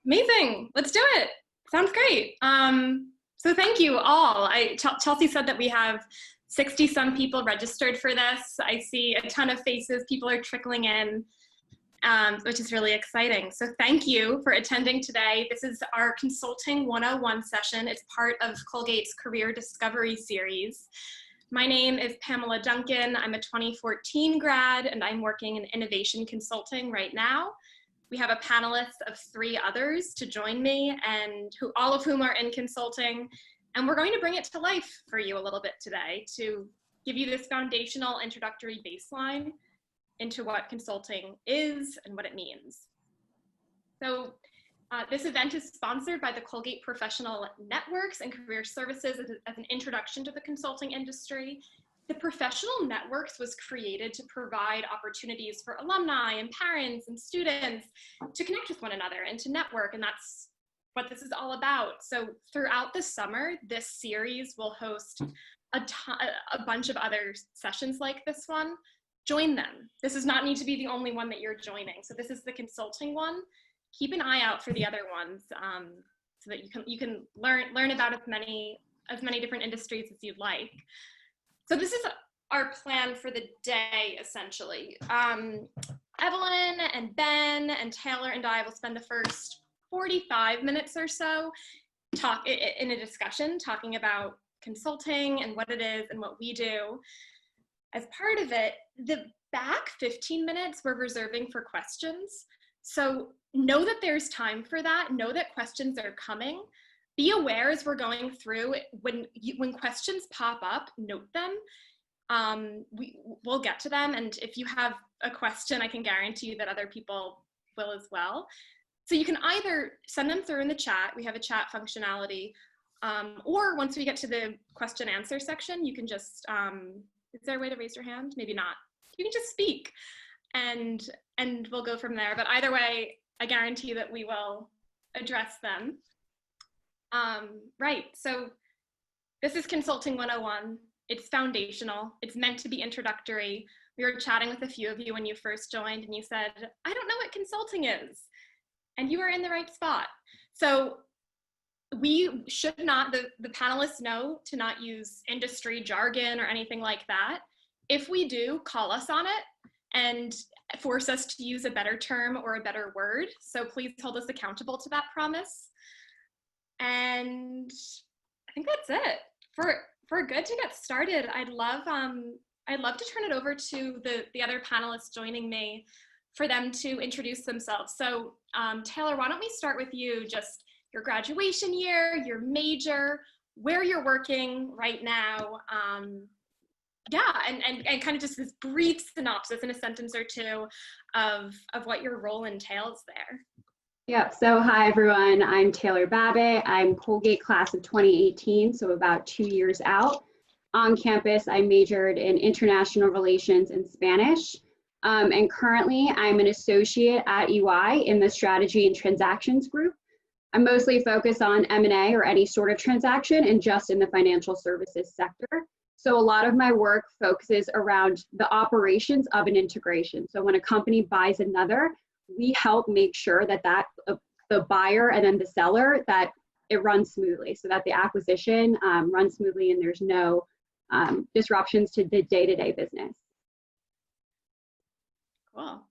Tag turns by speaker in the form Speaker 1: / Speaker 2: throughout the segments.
Speaker 1: Amazing. Let's do it. Sounds great. So thank you all. Chelsea said that we have 60 some people registered for this. I see a ton of faces. People are trickling in, which is really exciting. So thank you for attending today. This is our Consulting 101 session. It's part of Colgate's Career Discovery series. My name is Pamela Duncan. I'm a 2014 grad, and I'm working in innovation consulting right now. We have a panelist of 3 others to join me, and all of whom are in consulting. And we're going to bring it to life for you a little bit today to give you this foundational introductory baseline into what consulting is and what it means. So this event is sponsored by the Colgate Professional Networks and Career Services as an introduction to the consulting industry. The Professional Networks was created to provide opportunities for alumni and parents and students to connect with one another and to network, and that's what this is all about. So throughout the summer, this series will host a bunch of other sessions like this one. Join them. This does not need to be the only one that you're joining. So this is the consulting one. Keep an eye out for the other ones so that you can learn about as many different industries as you'd like. So this is our plan for the day, essentially. Evelyn and Ben and Taylor and I will spend the first 45 minutes or so in a discussion talking about consulting and what it is and what we do. As part of it, the back 15 minutes we're reserving for questions. So know that there's time for that. Know that questions are coming. Be aware as we're going through, when questions pop up, note them. We'll get to them. And if you have a question, I can guarantee you that other people will as well. So you can either send them through in the chat. We have a chat functionality. Or once we get to the question answer section, you can just, is there a way to raise your hand? Maybe not. You can just speak and we'll go from there. But either way, I guarantee that we will address them. Right, so this is Consulting 101. It's foundational. It's meant to be introductory. We were chatting with a few of you when you first joined and you said, I don't know what consulting is. And you are in the right spot. So we should not, the panelists know to not use industry jargon or anything like that. If we do, call us on it and force us to use a better term or a better word. So please hold us accountable to that promise. And I think that's it. For good to get started, I'd love to turn it over to the other panelists joining me for them to introduce themselves. So Taylor, why don't we start with you, just your graduation year, your major, where you're working right now. Yeah, and kind of just this brief synopsis in a sentence or two of what your role entails there.
Speaker 2: Yep, so hi everyone, I'm Taylor Babbitt. I'm Colgate class of 2018, so about 2 years out. On campus, I majored in international relations and Spanish. And currently, I'm an associate at EY in the strategy and transactions group. I'm mostly focused on M&A or any sort of transaction and just in the financial services sector. So a lot of my work focuses around the operations of an integration. So when a company buys another, we help make sure that the buyer and then the seller, that it runs smoothly, so that the acquisition runs smoothly and there's no disruptions to the day-to-day business.
Speaker 1: Cool.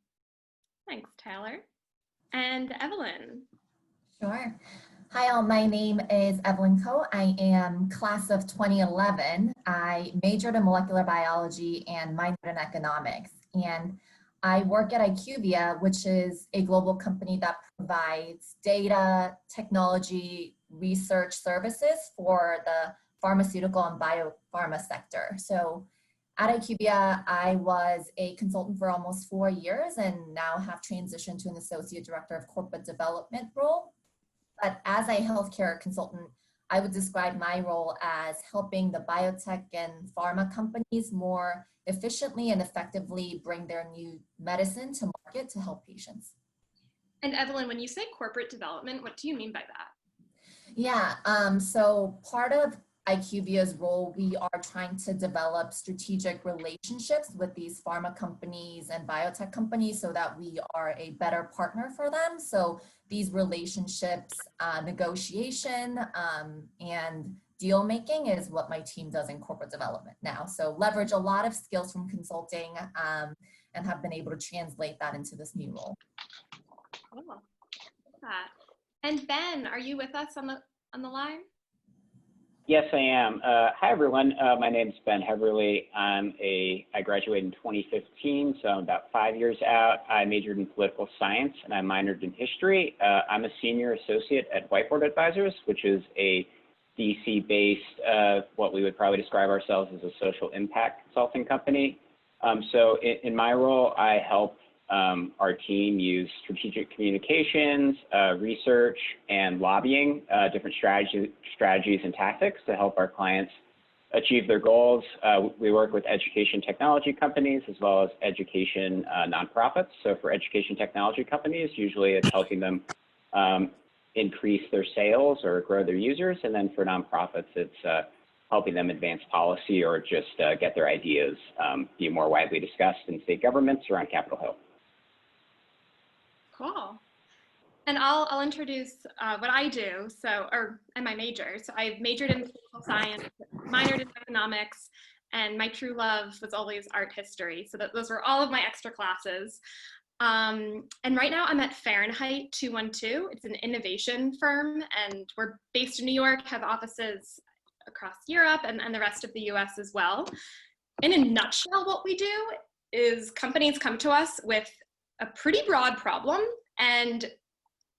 Speaker 1: Thanks, Taylor. And Evelyn.
Speaker 3: Sure. Hi all, my name is Evelyn Koh. I am class of 2011. I majored in molecular biology and minored in economics. And I work at IQVIA, which is a global company that provides data, technology, research services for the pharmaceutical and biopharma sector. So at IQVIA, I was a consultant for almost 4 years and now have transitioned to an associate director of corporate development role. But as a healthcare consultant, I would describe my role as helping the biotech and pharma companies more efficiently and effectively bring their new medicine to market to help patients.
Speaker 1: And Evelyn, when you say corporate development, what do you mean by that?
Speaker 3: Yeah, so part of IQVIA's role, we are trying to develop strategic relationships with these pharma companies and biotech companies so that we are a better partner for them. So these relationships, negotiation, and deal making is what my team does in corporate development now. So leverage a lot of skills from consulting and have been able to translate that into this new role.
Speaker 1: Cool. And Ben, are you with us on the line?
Speaker 4: Yes, I am. Hi, everyone. My name is Ben Heverly. I graduated in 2015, so I'm about 5 years out. I majored in political science and I minored in history. I'm a senior associate at Whiteboard Advisors, which is a DC-based, what we would probably describe ourselves as a social impact consulting company. So in my role, I help our team use strategic communications, research, and lobbying, different strategies and tactics to help our clients achieve their goals. We work with education technology companies as well as education nonprofits. So for education technology companies, usually it's helping them increase their sales or grow their users. And then for nonprofits, it's helping them advance policy or just get their ideas be more widely discussed in state governments or on Capitol Hill.
Speaker 1: Cool. And I'll introduce what I do, and my major. So I majored in political science, minored in economics, and my true love was always art history. So those were all of my extra classes. And right now I'm at Fahrenheit 212. It's an innovation firm, and we're based in New York, have offices across Europe and the rest of the US as well. In a nutshell, what we do is companies come to us with a pretty broad problem and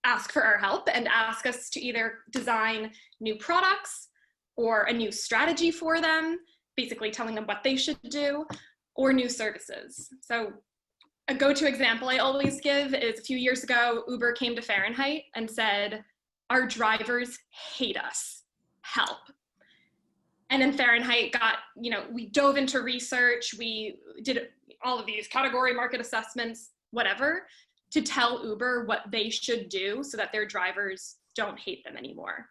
Speaker 1: ask for our help and ask us to either design new products or a new strategy for them, basically telling them what they should do, or new services. So a go-to example I always give is a few years ago, Uber came to Fahrenheit and said, our drivers hate us, help. And then Fahrenheit we dove into research, we did all of these category market assessments, whatever, to tell Uber what they should do so that their drivers don't hate them anymore.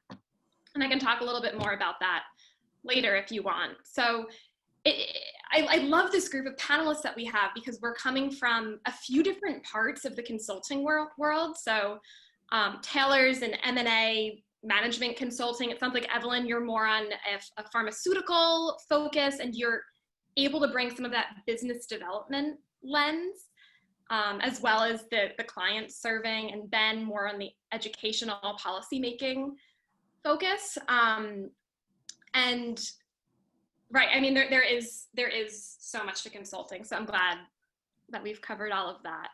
Speaker 1: And I can talk a little bit more about that later if you want. So I love this group of panelists that we have because we're coming from a few different parts of the consulting world. So Taylor's in M&A, management consulting. It sounds like, Evelyn, you're more on a pharmaceutical focus, and you're able to bring some of that business development lens, as well as the client serving, and Ben more on the educational policy making focus. And right, I mean, there is so much to consulting, so I'm glad that we've covered all of that.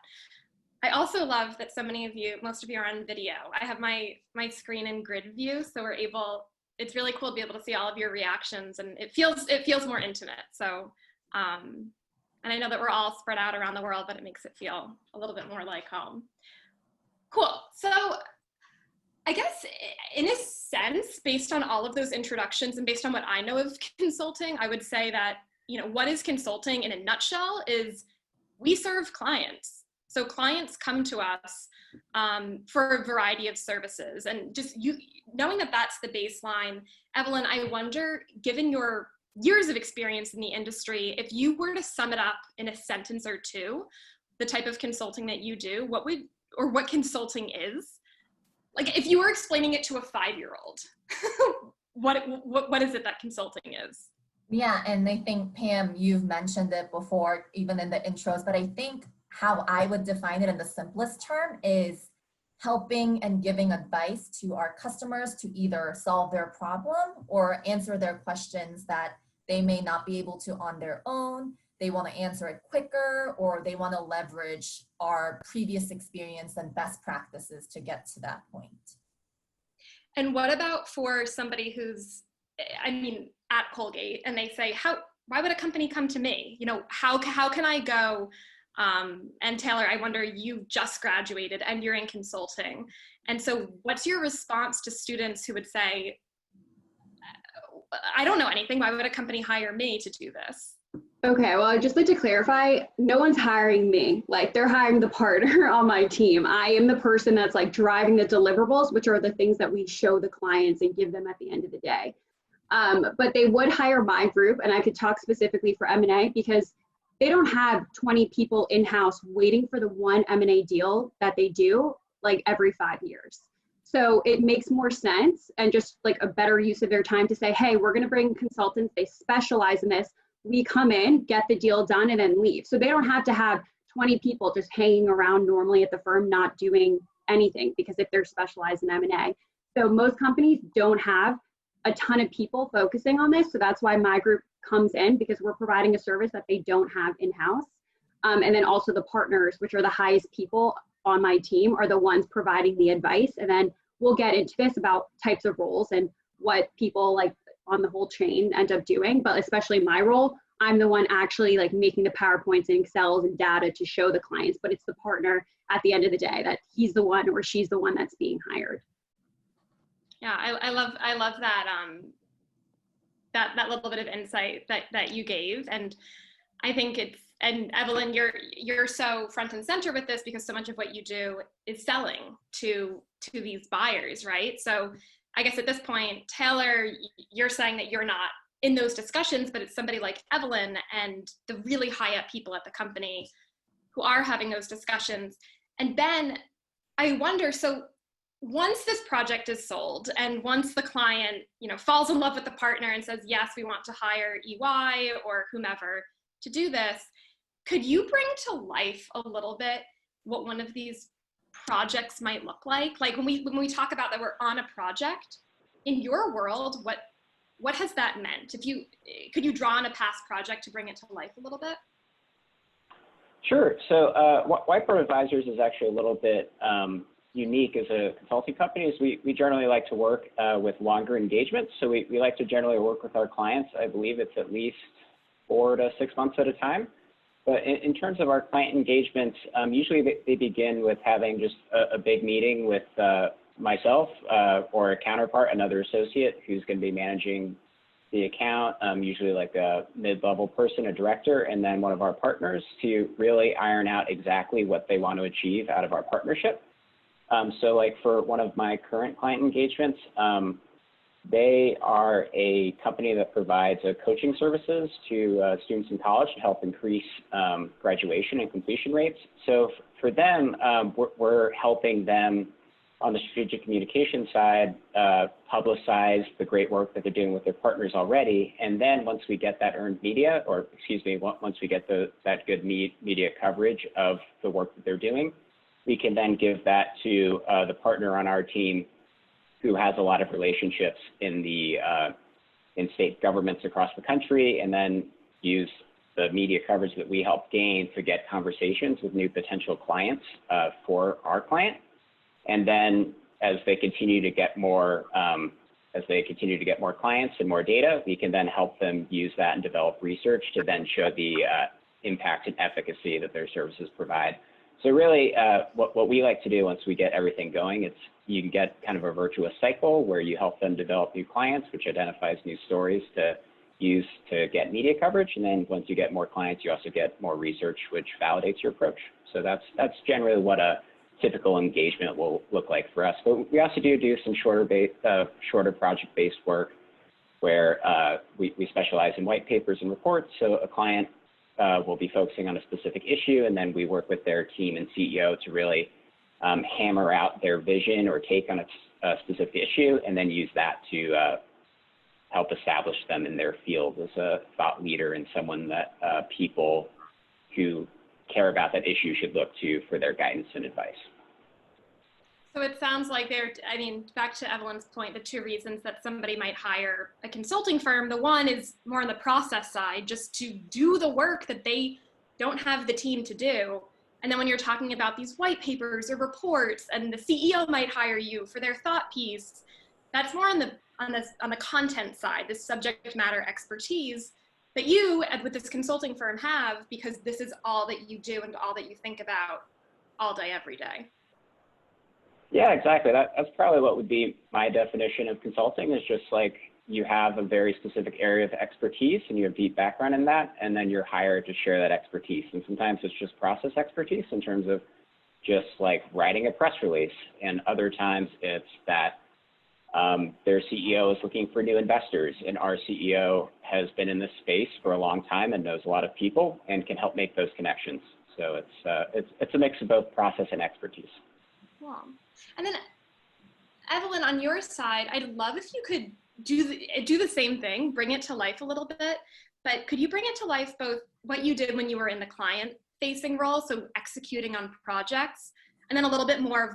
Speaker 1: I also love that so many of you, most of you are on video. I have my screen in grid view, so it's really cool to be able to see all of your reactions, and it feels more intimate. So, and I know that we're all spread out around the world, but it makes it feel a little bit more like home. Cool. So I guess in a sense, based on all of those introductions and based on what I know of consulting, I would say that, what is consulting in a nutshell is we serve clients. So clients come to us for a variety of services, and just knowing that that's the baseline. Evelyn, I wonder, given your years of experience in the industry, if you were to sum it up in a sentence or two, the type of consulting that you do, what consulting is, like if you were explaining it to a 5-year-old, what is it that consulting is?
Speaker 3: Yeah, and I think, Pam, you've mentioned it before, even in the intros, but I think how I would define it in the simplest term is helping and giving advice to our customers to either solve their problem or answer their questions that they may not be able to on their own. They want to answer it quicker, or they want to leverage our previous experience and best practices to get to that point.
Speaker 1: And what about for somebody who's, at Colgate, and they say, why would a company come to me? How can I go? And Taylor, I wonder, you just graduated and you're in consulting. And so what's your response to students who would say, I don't know anything, why would a company hire me to do this?
Speaker 2: Okay, well, I'd just like to clarify, no one's hiring me. Like, they're hiring the partner on my team. I am the person that's like driving the deliverables, which are the things that we show the clients and give them at the end of the day. But they would hire my group, and I could talk specifically for M&A because they don't have 20 people in-house waiting for the one M&A deal that they do like every 5 years. So it makes more sense and just like a better use of their time to say, hey, we're going to bring consultants. They specialize in this. We come in, get the deal done, and then leave. So they don't have to have 20 people just hanging around normally at the firm, not doing anything, because if they're specialized in M&A. So most companies don't have a ton of people focusing on this. So that's why my group comes in, because we're providing a service that they don't have in-house. And then also the partners, which are the highest people on my team, are the ones providing the advice. And then we'll get into this about types of roles and what people like on the whole chain end up doing. But especially my role, I'm the one actually like making the PowerPoints and Excels and data to show the clients, but it's the partner at the end of the day that he's the one or she's the one that's being hired.
Speaker 1: Yeah, I love that that little bit of insight that you gave, and I think and Evelyn, you're so front and center with this because so much of what you do is selling to these buyers, right? So I guess at this point, Taylor, you're saying that you're not in those discussions, but it's somebody like Evelyn and the really high up people at the company who are having those discussions. And Ben, I wonder, so once this project is sold and once the client, falls in love with the partner and says, yes, we want to hire EY or whomever to do this, could you bring to life a little bit what one of these projects might look like? Like when we talk about that we're on a project, in your world, what has that meant? Could you draw on a past project to bring it to life a little bit?
Speaker 4: Sure. So Whiteboard Advisors is actually a little bit unique as a consulting company. Is we generally like to work with longer engagements. So we like to generally work with our clients. I believe it's at least 4 to 6 months at a time. But in terms of our client engagements, usually they begin with having just a big meeting with myself or a counterpart, another associate who's going to be managing the account, usually like a mid-level person, a director, and then one of our partners to really iron out exactly what they want to achieve out of our partnership. So like for one of my current client engagements, they are a company that provides coaching services to students in college to help increase graduation and completion rates. So for them, we're helping them on the strategic communication side, publicize the great work that they're doing with their partners already. And then once we get that earned media, once we get that good media coverage of the work that they're doing, we can then give that to the partner on our team who has a lot of relationships in state governments across the country, and then use the media coverage that we help gain to get conversations with new potential clients for our client. And then as they continue to get more clients and more data, we can then help them use that and develop research to then show the impact and efficacy that their services provide. So really, what we like to do once we get everything going, you can get kind of a virtuous cycle where you help them develop new clients, which identifies new stories to use to get media coverage. And then once you get more clients, you also get more research, which validates your approach. So that's generally what a typical engagement will look like for us. But we also do some shorter project-based work where we specialize in white papers and reports. So a client will be focusing on a specific issue, and then we work with their team and CEO to really hammer out their vision or take on a specific issue, and then use that to help establish them in their field as a thought leader and someone that people who care about that issue should look to for their guidance and advice.
Speaker 1: So it sounds like back to Evelyn's point, the two reasons that somebody might hire a consulting firm, the one is more on the process side, just to do the work that they don't have the team to do. And then when you're talking about these white papers or reports, and the CEO might hire you for their thought piece, that's more on the content side, this subject matter expertise that you, with this consulting firm, have, because this is all that you do and all that you think about all day, every day.
Speaker 4: Yeah, exactly. That's probably what would be my definition of consulting, is just like you have a very specific area of expertise and you have deep background in that, and then you're hired to share that expertise. And sometimes it's just process expertise in terms of just like writing a press release, and other times it's that Their CEO is looking for new investors, and our CEO has been in this space for a long time and knows a lot of people and can help make those connections. So it's a mix of both process and expertise.
Speaker 1: Cool. And then Evelyn, on your side, I'd love if you could do the same thing, bring it to life a little bit, but could you bring it to life both what you did when you were in the client-facing role, so executing on projects, and then a little bit more of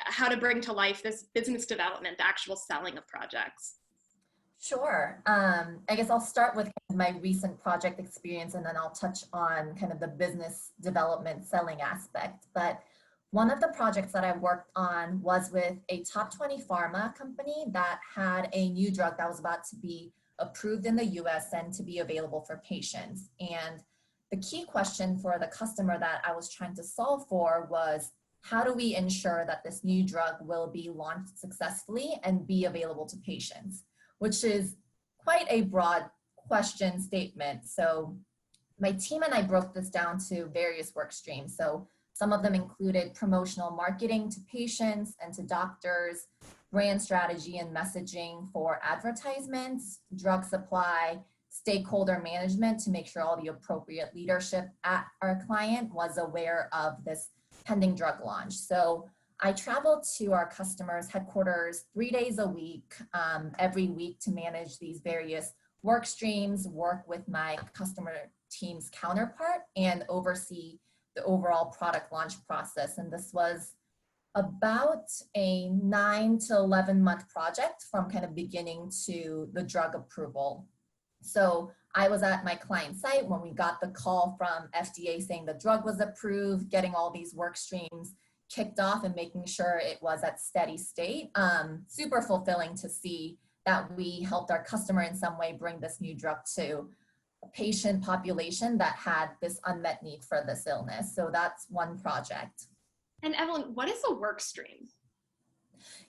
Speaker 1: how to bring to life this business development, the actual selling of projects?
Speaker 3: Sure. I guess I'll start with my recent project experience, and then I'll touch on kind of the business development selling aspect. But one of the projects that I worked on was with a top 20 pharma company that had a new drug that was about to be approved in the US and to be available for patients. And the key question for the customer that I was trying to solve for was, how do we ensure that this new drug will be launched successfully and be available to patients? Which is quite a broad question statement. So my team and I broke this down to various work streams. So some of them included promotional marketing to patients and to doctors, brand strategy and messaging for advertisements, drug supply, stakeholder management to make sure all the appropriate leadership at our client was aware of this pending drug launch. So I traveled to our customers' headquarters 3 days a week, every week, to manage these various work streams, work with my customer team's counterpart, and oversee the overall product launch process. And this was about a 9 to 11 month project from kind of beginning to the drug approval. So I was at my client site when we got the call from FDA saying the drug was approved, getting all these work streams kicked off and making sure it was at steady state. Super fulfilling to see that we helped our customer in some way bring this new drug to a patient population that had this unmet need for this illness. So that's one project.
Speaker 1: And Evelyn, what is a work stream?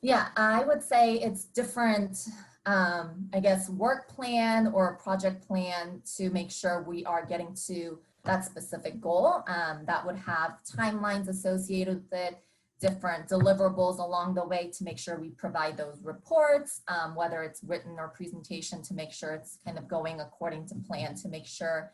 Speaker 3: Yeah, I would say it's different, I guess, work plan or project plan to make sure we are getting to that specific goal that would have timelines associated with it, different deliverables along the way to make sure we provide those reports, whether it's written or presentation, to make sure it's kind of going according to plan, to make sure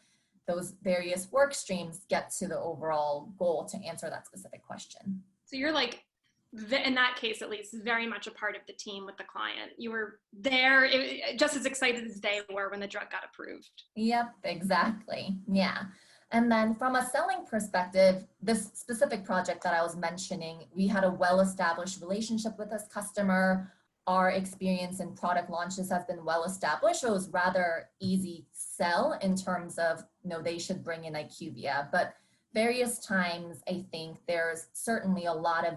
Speaker 3: those various work streams get to the overall goal to answer that specific question.
Speaker 1: So you're like, in that case at least, very much a part of the team with the client. You were there just as excited as they were when the drug got approved.
Speaker 3: Yep, exactly. Yeah. And then from a selling perspective, this specific project that I was mentioning, we had a well-established relationship with this customer. Our experience in product launches has been well-established. So it was rather easy sell in terms of, they should bring in IQVIA. But various times, I think there's certainly a lot of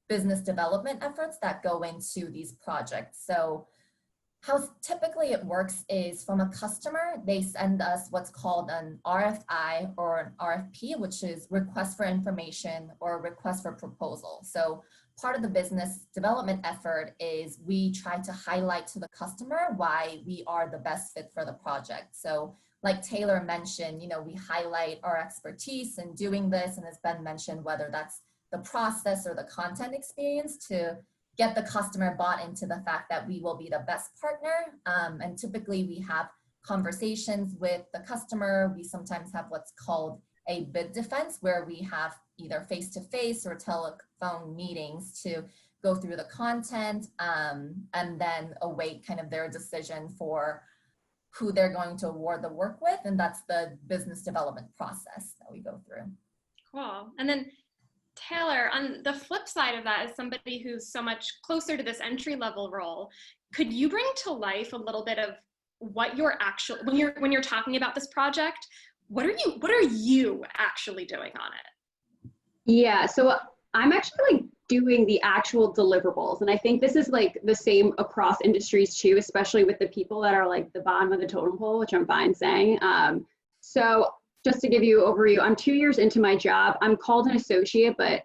Speaker 3: business development efforts that go into these projects. So how typically it works is, from a customer, they send us what's called an RFI or an RFP, which is request for information or request for proposal. So part of the business development effort is we try to highlight to the customer why we are the best fit for the project. So like Taylor mentioned, we highlight our expertise in doing this, and as Ben mentioned, whether that's the process or the content experience, to get the customer bought into the fact that we will be the best partner. And typically we have conversations with the customer. We sometimes have what's called a bid defense, where we have either face-to-face or telephone meetings to go through the content and then await kind of their decision for who they're going to award the work with. And that's the business development process that we go through.
Speaker 1: Cool. And then Taylor, on the flip side of that, as somebody who's so much closer to this entry-level role, could you bring to life a little bit of what your actual, when you're talking about this project, what are you actually doing on it?
Speaker 2: Yeah, so I'm actually doing the actual deliverables, and I think this is the same across industries too, especially with the people that are the bottom of the totem pole, which I'm fine saying. So just to give you an overview, I'm 2 years into my job. I'm called an associate, but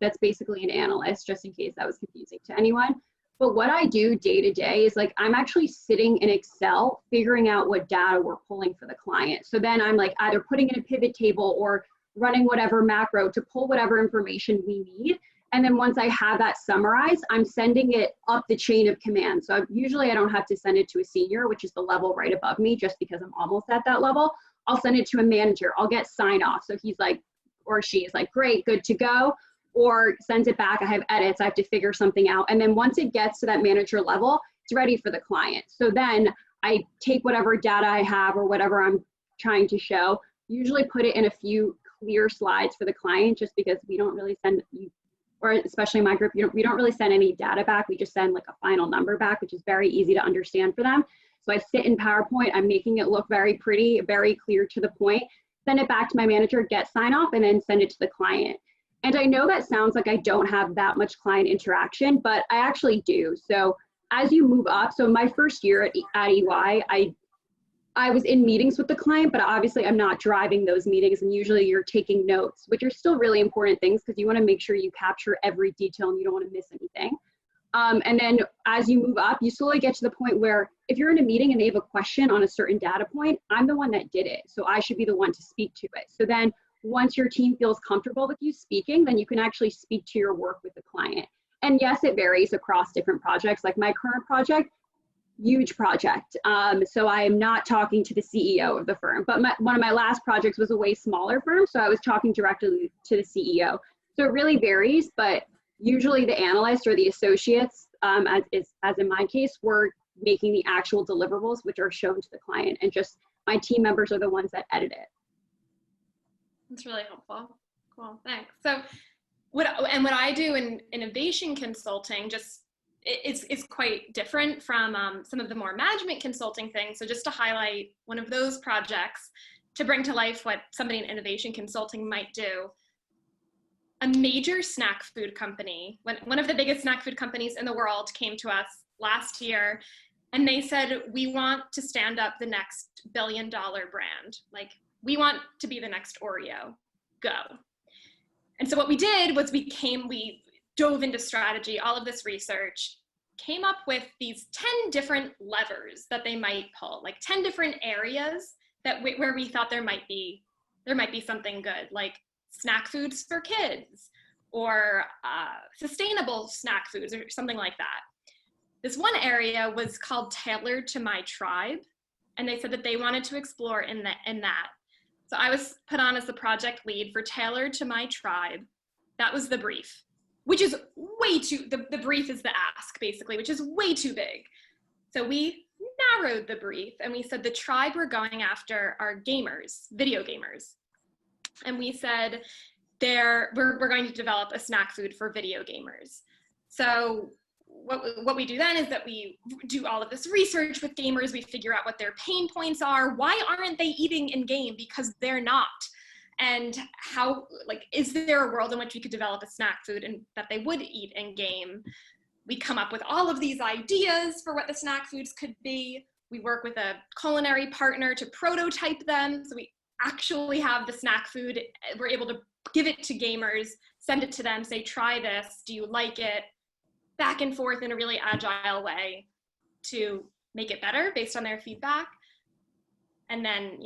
Speaker 2: that's basically an analyst, just in case that was confusing to anyone. But what I do day to day is I'm actually sitting in Excel, figuring out what data we're pulling for the client. So then I'm either putting in a pivot table or running whatever macro to pull whatever information we need. And then once I have that summarized, I'm sending it up the chain of command. So usually I don't have to send it to a senior, which is the level right above me, just because I'm almost at that level. I'll send it to a manager. I'll get sign off. So he's like, or she is like, great, good to go. Or sends it back. I have edits. I have to figure something out. And then once it gets to that manager level, it's ready for the client. So then I take whatever data I have or whatever I'm trying to show, usually put it in a few clear slides for the client, just because we don't really send, or especially my group, we don't really send any data back. We just send like a final number back, which is very easy to understand for them. So I sit in PowerPoint, I'm making it look very pretty, very clear to the point, send it back to my manager, get sign off, and then send it to the client. And I know that sounds like I don't have that much client interaction, but I actually do. So as you move up, so my first year at EY, I was in meetings with the client, but obviously I'm not driving those meetings, and usually you're taking notes, which are still really important things because you want to make sure you capture every detail and you don't want to miss anything. And then as you move up, you slowly get to the point where if you're in a meeting and they have a question on a certain data point, I'm the one that did it. So I should be the one to speak to it. So then once your team feels comfortable with you speaking, then you can actually speak to your work with the client. And yes, it varies across different projects. Like my current project, huge project. So I am not talking to the CEO of the firm, but one of my last projects was a way smaller firm. So I was talking directly to the CEO. So it really varies, but usually the analysts or the associates, as in my case, were making the actual deliverables, which are shown to the client, and just my team members are the ones that edit it.
Speaker 1: That's really helpful. Cool, thanks. So what I do in innovation consulting just it's quite different from some of the more management consulting things. So just to highlight one of those projects to bring to life what somebody in innovation consulting might do. A major snack food company, one of the biggest snack food companies in the world, came to us last year, and they said, we want to stand up the next billion-dollar brand. Like, we want to be the next Oreo. Go. And so what we did was we dove into strategy, all of this research, came up with these 10 different levers that they might pull, like 10 different areas where we thought there might be something good, like snack foods for kids, or sustainable snack foods, or something like that. This one area was called Tailored to My Tribe, and they said that they wanted to explore in that. So I was put on as the project lead for Tailored to My Tribe. That was the brief, which is way too, the brief is the ask, basically, which is way too big. So we narrowed the brief, and we said the tribe we're going after are gamers, video gamers. And we said we're going to develop a snack food for video gamers. So what we do then is that we do all of this research with gamers. We figure out what their pain points are. Why aren't they eating in game? Because they're not. And how, like, is there a world in which we could develop a snack food and that they would eat in game? We come up with all of these ideas for what the snack foods could be. We work with a culinary partner to prototype them. So we actually have the snack food. We're able to give it to gamers, send it to them, say, try this, do you like it? Back and forth in a really agile way to make it better based on their feedback. And then,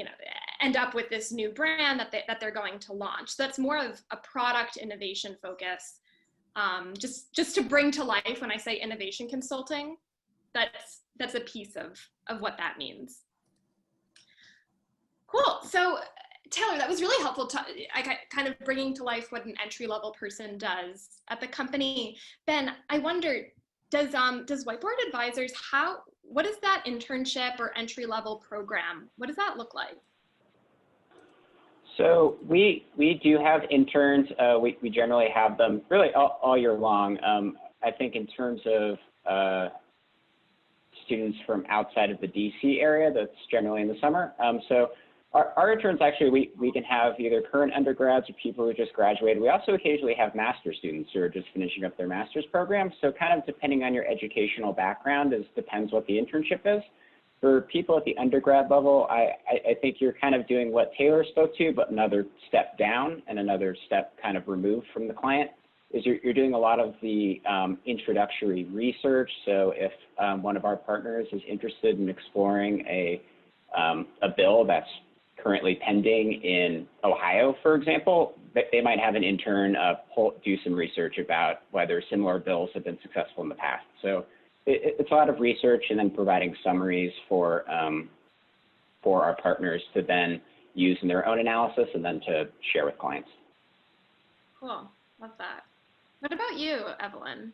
Speaker 1: end up with this new brand that they're going to launch. So that's more of a product innovation focus. Just to bring to life, when I say innovation consulting, that's a piece of what that means. Cool. So Taylor, that was really helpful. Kind of bringing to life what an entry-level person does at the company. Ben, I wonder, does Whiteboard Advisors, what is that internship or entry-level program? What does that look like?
Speaker 4: So we do have interns. We generally have them really all year long. I think in terms of students from outside of the DC area, that's generally in the summer. So our interns, actually, we can have either current undergrads or people who just graduated. We also occasionally have master's students who are just finishing up their master's program. So kind of depending on your educational background, depends what the internship is. For people at the undergrad level, I think you're kind of doing what Taylor spoke to, but another step down and another step kind of removed from the client. Is you're doing a lot of the introductory research. So if one of our partners is interested in exploring a bill that's currently pending in Ohio, for example, they might have an intern do some research about whether similar bills have been successful in the past. So it's a lot of research and then providing summaries for our partners to then use in their own analysis and then to share with clients.
Speaker 1: Cool, love that. What about you, Evelyn?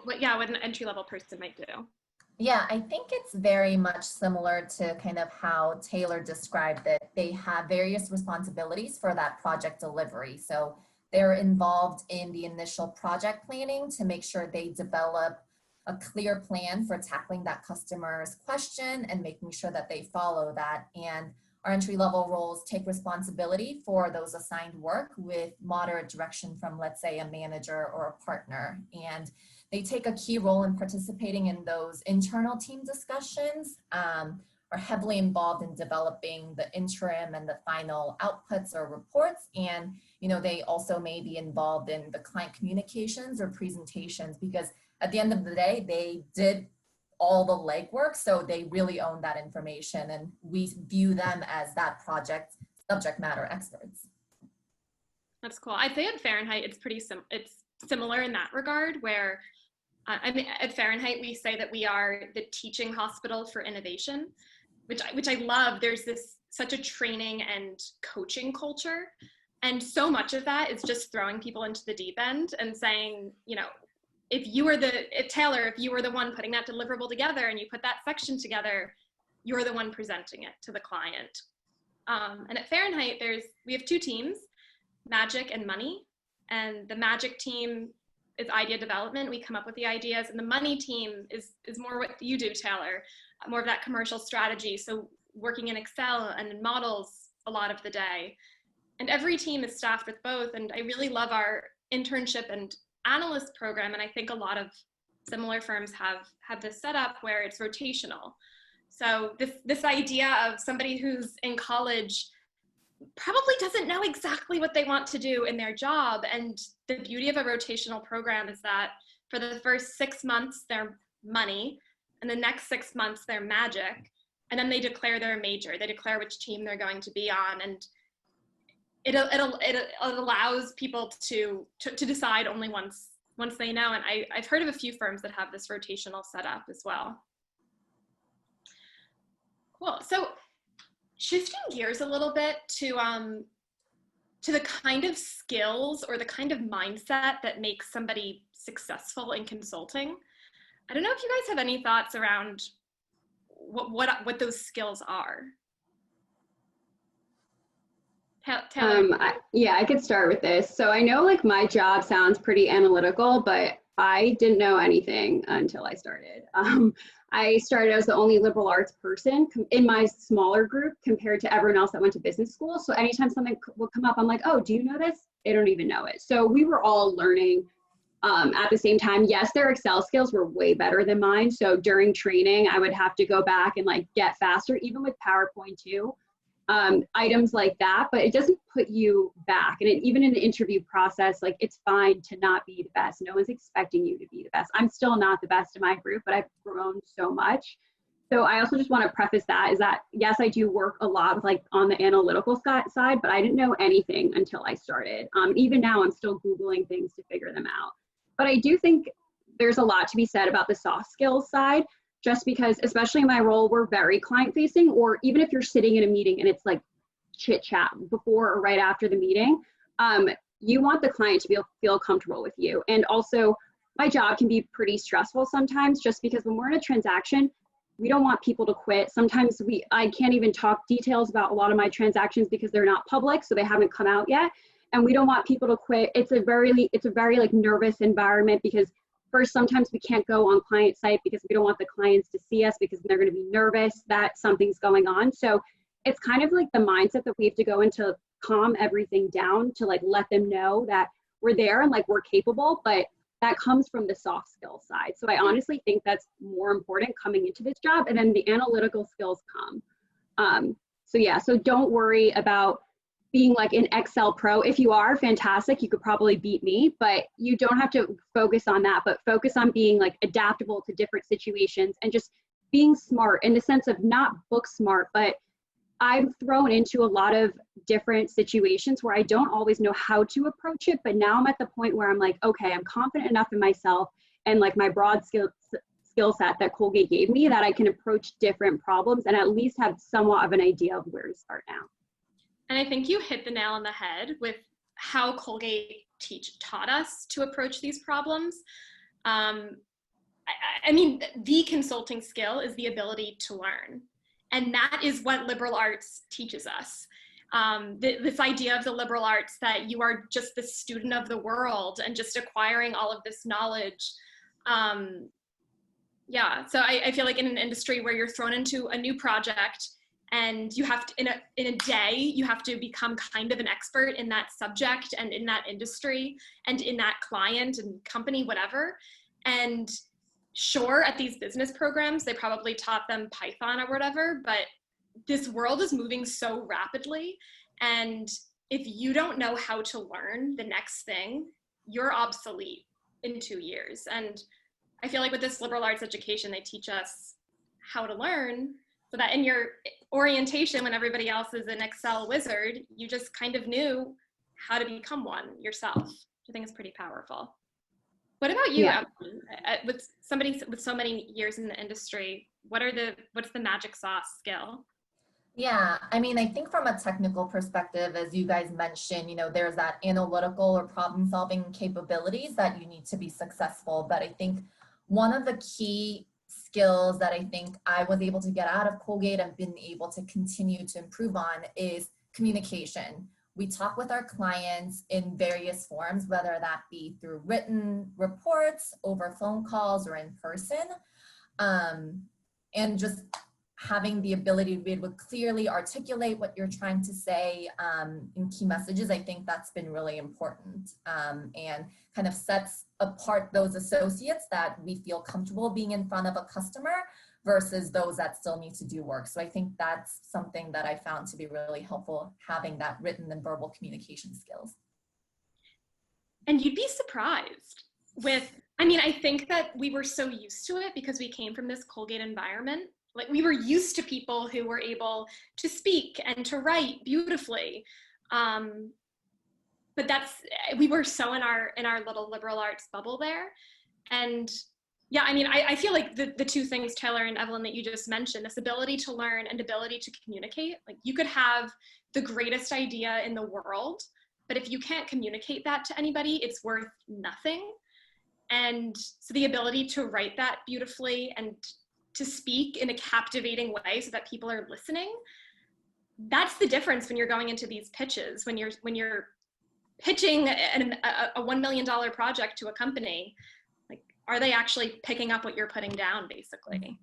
Speaker 1: What an entry-level person might do?
Speaker 3: Yeah, I think it's very much similar to kind of how Taylor described it. They have various responsibilities for that project delivery. So they're involved in the initial project planning to make sure they develop a clear plan for tackling that customer's question and making sure that they follow that. And our entry-level roles take responsibility for those assigned work with moderate direction from, let's say, a manager or a partner. And they take a key role in participating in those internal team discussions, are heavily involved in developing the interim and the final outputs or reports. And, they also may be involved in the client communications or presentations, because at the end of the day, they did all the legwork, so they really own that information, and we view them as that project subject matter experts.
Speaker 1: That's cool. I'd say at Fahrenheit, it's similar in that regard, where at Fahrenheit, we say that we are the teaching hospital for innovation, which I love. There's such a training and coaching culture, and so much of that is just throwing people into the deep end and saying, Taylor, if you were the one putting that deliverable together and you put that section together, you're the one presenting it to the client. And at Fahrenheit, we have two teams, Magic and Money. And the Magic team is idea development. We come up with the ideas, and the Money team is more what you do, Taylor, more of that commercial strategy. So working in Excel and in models a lot of the day. And every team is staffed with both. And I really love our internship and analyst program, and I think a lot of similar firms have this set up where it's rotational. So this idea of somebody who's in college probably doesn't know exactly what they want to do in their job, and the beauty of a rotational program is that for the first 6 months they're Money, and the next 6 months they're Magic, and then they declare their major. They declare which team they're going to be on, and it allows people to decide only once they know. And I've heard of a few firms that have this rotational setup as well. Cool. So shifting gears a little bit to the kind of skills or the kind of mindset that makes somebody successful in consulting. I don't know if you guys have any thoughts around what those skills are.
Speaker 2: I could start with this. So I know my job sounds pretty analytical, but I didn't know anything until I started. I started as the only liberal arts person in my smaller group compared to everyone else that went to business school. So anytime something would come up, I'm like, oh, do you know this? They don't even know it. So we were all learning at the same time. Yes, their Excel skills were way better than mine. So during training, I would have to go back and get faster, even with PowerPoint too. Items like that, but it doesn't put you back. And even in the interview process, it's fine to not be the best. No one's expecting you to be the best. I'm still not the best in my group, but I've grown so much. So I also just want to preface that is that, yes, I do work a lot with on the analytical side, but I didn't know anything until I started. Even now I'm still Googling things to figure them out. But I do think there's a lot to be said about the soft skills side. Just because, especially in my role, we're very client facing, or even if you're sitting in a meeting and it's chit chat before or right after the meeting, you want the client to feel comfortable with you. And also my job can be pretty stressful sometimes, just because when we're in a transaction, we don't want people to quit. Sometimes I can't even talk details about a lot of my transactions because they're not public, so they haven't come out yet. And we don't want people to quit. It's a very nervous environment, because first, sometimes we can't go on client site because we don't want the clients to see us, because they're going to be nervous that something's going on. So it's kind of the mindset that we have to go into, calm everything down to let them know that we're there and we're capable, but that comes from the soft skill side. So I honestly think that's more important coming into this job, and then the analytical skills come. So don't worry about being an Excel pro. If you are, fantastic, you could probably beat me, but you don't have to focus on that, but focus on being adaptable to different situations and just being smart in the sense of not book smart, but I'm thrown into a lot of different situations where I don't always know how to approach it, but now I'm at the point where I'm like, okay, I'm confident enough in myself and like my broad skill set that Colgate gave me that I can approach different problems and at least have somewhat of an idea of where to start now.
Speaker 1: And I think you hit the nail on the head with how Colgate taught us to approach these problems. I mean, the consulting skill is the ability to learn. And that is what liberal arts teaches us. This idea of the liberal arts that you are just the student of the world and just acquiring all of this knowledge. Yeah, so I feel like in an industry where you're thrown into a new project and you have to, in a day, you have to become kind of an expert in that subject and in that industry and in that client and company, whatever. And sure, at these business programs, they probably taught them Python or whatever, but this world is moving so rapidly. And if you don't know how to learn the next thing, you're obsolete in 2 years. And I feel like with this liberal arts education, they teach us how to learn so that in your orientation, when everybody else is an Excel wizard, you just kind of knew how to become one yourself, which I think is pretty powerful. What about you,
Speaker 2: Yeah.
Speaker 1: Evelyn? With somebody with so many years in the industry, what's the magic sauce skill?
Speaker 3: Yeah, I mean, I think from a technical perspective, as you guys mentioned, there's that analytical or problem solving capabilities that you need to be successful. But I think one of the key skills that I think I was able to get out of Colgate and been able to continue to improve on is communication. We talk with our clients in various forms, whether that be through written reports, over phone calls, or in person. And just having the ability to be able to clearly articulate what you're trying to say in key messages, I think that's been really important and kind of sets apart those associates that we feel comfortable being in front of a customer versus those that still need to do work. So I think that's something that I found to be really helpful, having that written and verbal communication skills.
Speaker 1: And you'd be surprised with, I mean, I think that we were so used to it because we came from this Colgate environment. Like we were used to people who were able to speak and to write beautifully. But we were so in our little liberal arts bubble there. And yeah, I mean, I feel like the two things, Taylor and Evelyn, that you just mentioned, this ability to learn and ability to communicate, like you could have the greatest idea in the world, but if you can't communicate that to anybody, it's worth nothing. And so the ability to write that beautifully and to speak in a captivating way so that people are listening, that's the difference when you're going into these pitches, when you're pitching a $1 million project to a company. Are they actually picking up what you're putting down, basically?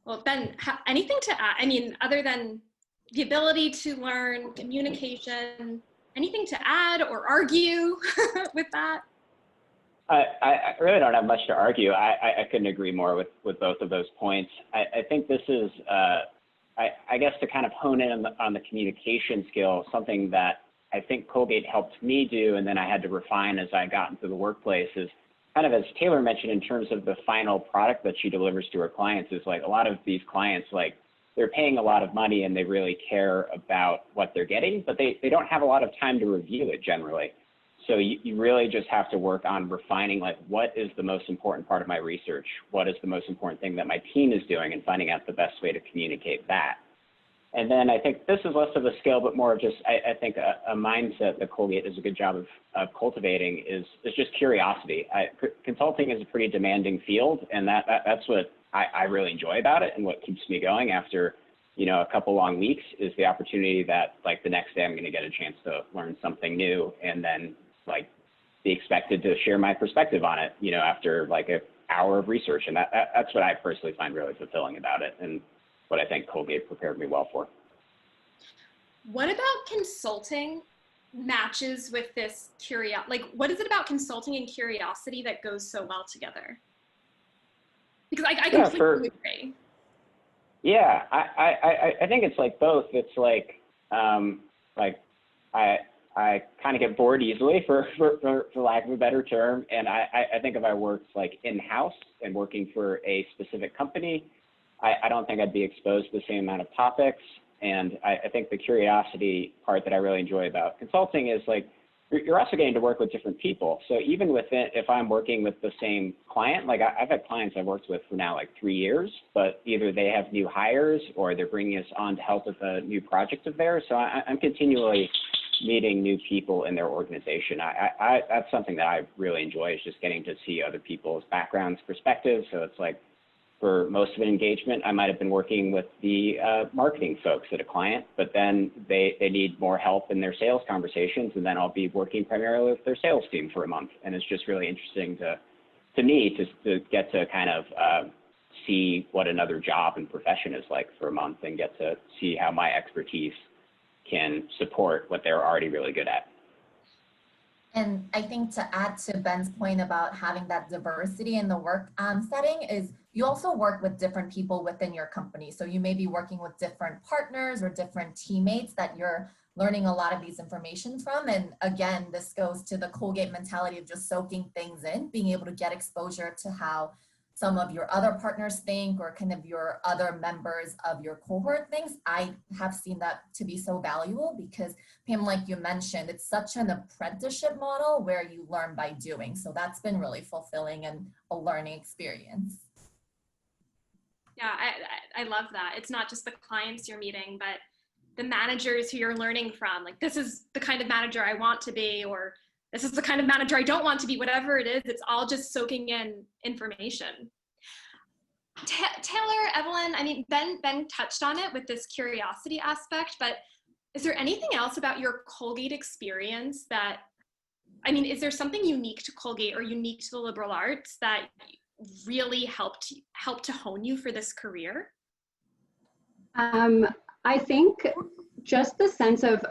Speaker 1: Well, Ben, anything to add? I mean, other than the ability to learn, communication, anything to add or argue with that?
Speaker 4: I really don't have much to argue. I couldn't agree more with both of those points. I think this is, I guess, to kind of hone in on the communication skill, something that I think Colgate helped me do, and then I had to refine as I got into the workplace, is kind of, as Taylor mentioned, in terms of the final product that she delivers to her clients, is like a lot of these clients, like they're paying a lot of money and they really care about what they're getting, but they don't have a lot of time to review it generally. So you really just have to work on refining, like, what is the most important part of my research? What is the most important thing that my team is doing, and finding out the best way to communicate that. And then I think this is less of a skill, but more of just, I think a mindset that Colgate does a good job of cultivating is just curiosity. Consulting is a pretty demanding field, and that's what I really enjoy about it, and what keeps me going after, a couple long weeks, is the opportunity that, like, the next day I'm going to get a chance to learn something new, and then, like, be expected to share my perspective on it, after like an hour of research. And that's what I personally find really fulfilling about it, and what I think Colgate prepared me well for.
Speaker 1: What about consulting matches with this curiosity? Like, what is it about consulting and curiosity that goes so well together? Because I completely agree.
Speaker 4: Yeah, I think it's like both. It's like I kind of get bored easily, for lack of a better term. And I think if I worked like in-house and working for a specific company, I don't think I'd be exposed to the same amount of topics. And I think the curiosity part that I really enjoy about consulting is like, you're also getting to work with different people. So even within, if I'm working with the same client, like I've had clients I've worked with for now like 3 years, but either they have new hires or they're bringing us on to help with a new project of theirs. So I'm continually meeting new people in their organization. That's something that I really enjoy, is just getting to see other people's backgrounds, perspectives. So it's like, for most of an engagement, I might have been working with the marketing folks at a client, but then they need more help in their sales conversations, and then I'll be working primarily with their sales team for a month. And it's just really interesting to me to get to kind of see what another job and profession is like for a month, and get to see how my expertise can support what they're already really good at.
Speaker 3: And I think to add to Ben's point about having that diversity in the work setting is you also work with different people within your company. So you may be working with different partners or different teammates that you're learning a lot of these information from. And again, this goes to the Colgate mentality of just soaking things in, being able to get exposure to how some of your other partners think, or kind of your other members of your cohort thinks. I have seen that to be so valuable because, Pam, like you mentioned, it's such an apprenticeship model where you learn by doing. So that's been really fulfilling and a learning experience.
Speaker 1: Yeah, I love that. It's not just the clients you're meeting, but the managers who you're learning from. Like, this is the kind of manager I want to be, or this is the kind of manager I don't want to be, whatever it is, it's all just soaking in information. Taylor, Evelyn, I mean, Ben touched on it with this curiosity aspect, but is there anything else about your Colgate experience that, I mean, is there something unique to Colgate or unique to the liberal arts that really helped to hone you for this career?
Speaker 2: I think just the sense of,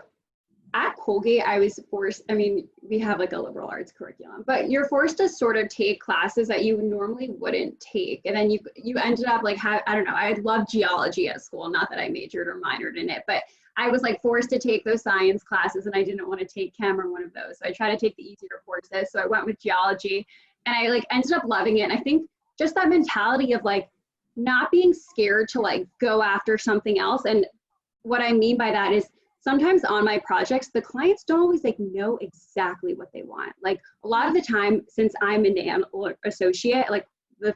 Speaker 2: at Colgate, I was forced, I mean, we have like a liberal arts curriculum, but you're forced to sort of take classes that you normally wouldn't take. And then you ended up like, I don't know, I loved geology at school, not that I majored or minored in it, but I was like forced to take those science classes and I didn't want to take chem or one of those. So I tried to take the easier courses. So I went with geology and I like ended up loving it. And I think just that mentality of like not being scared to like go after something else. And what I mean by that is, sometimes on my projects, the clients don't always like know exactly what they want. Like a lot of the time, since I'm an associate, like the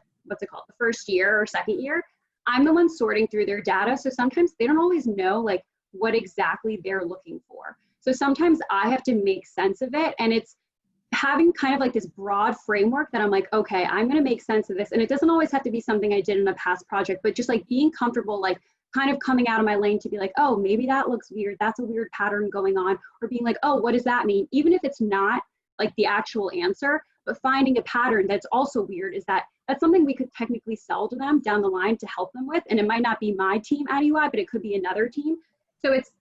Speaker 2: first year or second year, I'm the one sorting through their data. So sometimes they don't always know like what exactly they're looking for. So sometimes I have to make sense of it. And it's having kind of like this broad framework that I'm like, okay, I'm going to make sense of this. And it doesn't always have to be something I did in a past project, but just like being comfortable, like kind of coming out of my lane to be like, oh, maybe that looks weird. That's a weird pattern going on. Or being like, oh, what does that mean? Even if it's not like the actual answer, but finding a pattern that's also weird, that's something we could technically sell to them down the line to help them with. And it might not be my team at UI, but it could be another team. So it's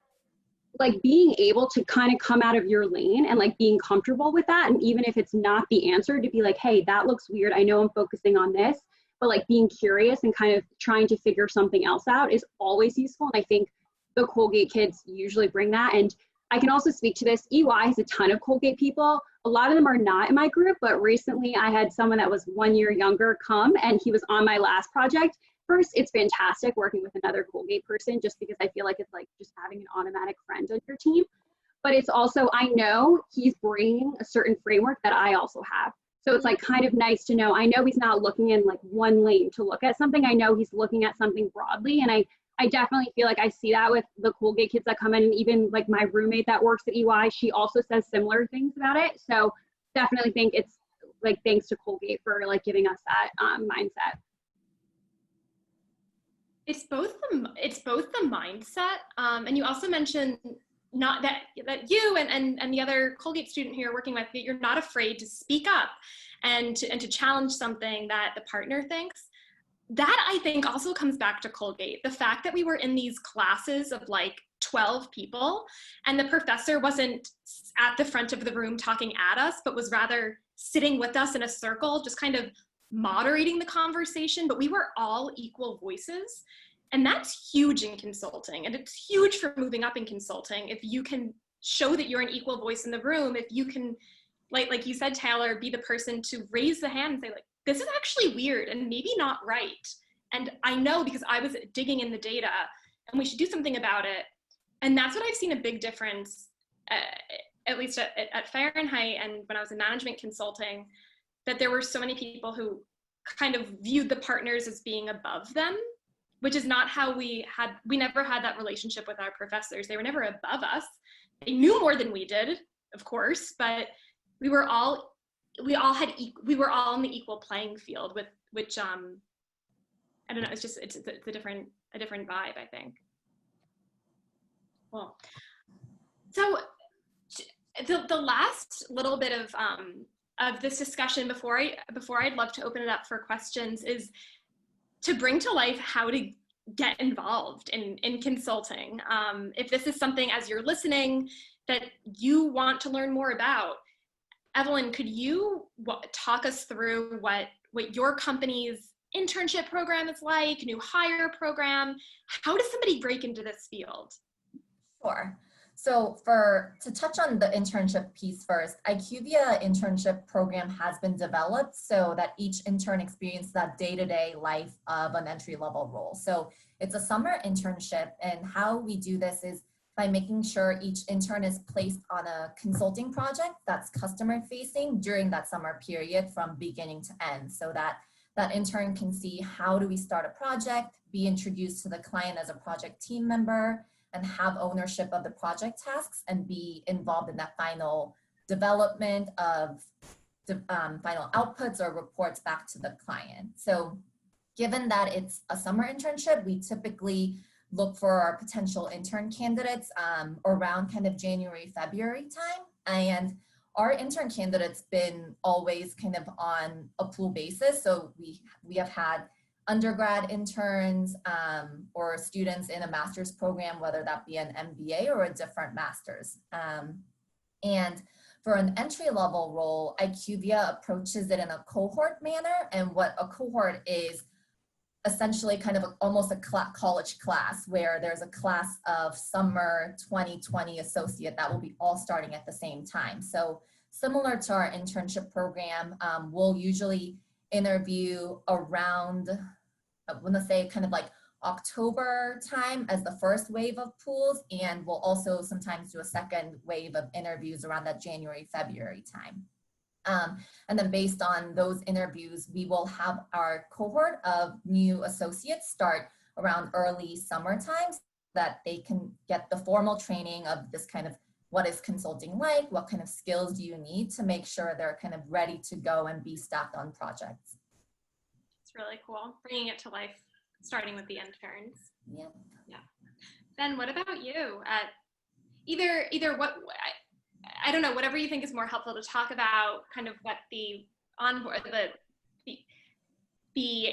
Speaker 2: like being able to kind of come out of your lane and like being comfortable with that. And even if it's not the answer, to be like, hey, that looks weird. I know I'm focusing on this. But like being curious and kind of trying to figure something else out is always useful. And I think the Colgate kids usually bring that. And I can also speak to this. EY has a ton of Colgate people. A lot of them are not in my group, but recently I had someone that was 1 year younger come and he was on my last project. First, it's fantastic working with another Colgate person just because I feel like it's like just having an automatic friend on your team. But it's also, I know he's bringing a certain framework that I also have. So it's like kind of nice to know, I know he's not looking in like one lane to look at something. I know he's looking at something broadly. And I definitely feel like I see that with the Colgate kids that come in, and even like my roommate that works at EY, she also says similar things about it. So definitely think it's like, thanks to Colgate for like giving us that mindset.
Speaker 1: It's both the mindset. And you also mentioned not that you and the other Colgate student who you're working with, you're not afraid to speak up and to challenge something that the partner thinks. That I think also comes back to Colgate. The fact that we were in these classes of like 12 people and the professor wasn't at the front of the room talking at us, but was rather sitting with us in a circle, just kind of moderating the conversation, but we were all equal voices. And that's huge in consulting, and it's huge for moving up in consulting. If you can show that you're an equal voice in the room, if you can, like you said, Taylor, be the person to raise the hand and say like, this is actually weird and maybe not right. And I know because I was digging in the data, and we should do something about it. And that's what I've seen a big difference, at least at Fahrenheit and when I was in management consulting, that there were so many people who kind of viewed the partners as being above them, which is not how we never had that relationship with our professors. They were never above us. They knew more than we did, of course, but we were all in the equal playing field, with which I don't know, it's a different vibe, I think. Well, so the last little bit of this discussion before I'd love to open it up for questions is to bring to life how to get involved in consulting. If this is something, as you're listening, that you want to learn more about, Evelyn, could you talk us through what your company's internship program is like, new hire program? How does somebody break into this field?
Speaker 3: Sure. So to touch on the internship piece first, IQVIA internship program has been developed so that each intern experiences that day-to-day life of an entry-level role. So it's a summer internship, and how we do this is by making sure each intern is placed on a consulting project that's customer-facing during that summer period from beginning to end, so that that intern can see how do we start a project, be introduced to the client as a project team member, and have ownership of the project tasks and be involved in that final development of the final outputs or reports back to the client. So given that it's a summer internship, we typically look for our potential intern candidates around kind of January, February time. And our intern candidates been always kind of on a pool basis. So we have had undergrad interns or students in a master's program, whether that be an MBA or a different master's. And for an entry-level role, IQVIA approaches it in a cohort manner. And what a cohort is essentially kind of almost a college class, where there's a class of summer 2020 associate that will be all starting at the same time. So similar to our internship program, we'll usually interview around, I want to say kind of like October time as the first wave of pools, and we'll also sometimes do a second wave of interviews around that January, February time. And then based on those interviews, we will have our cohort of new associates start around early summertime so that they can get the formal training of this kind of what is consulting like, what kind of skills do you need to make sure they're kind of ready to go and be staffed on projects.
Speaker 1: It's really cool, bringing it to life, starting with the interns.
Speaker 3: Yeah.
Speaker 1: Yeah. Ben, what about you? Either what, I don't know, whatever you think is more helpful to talk about, kind of what the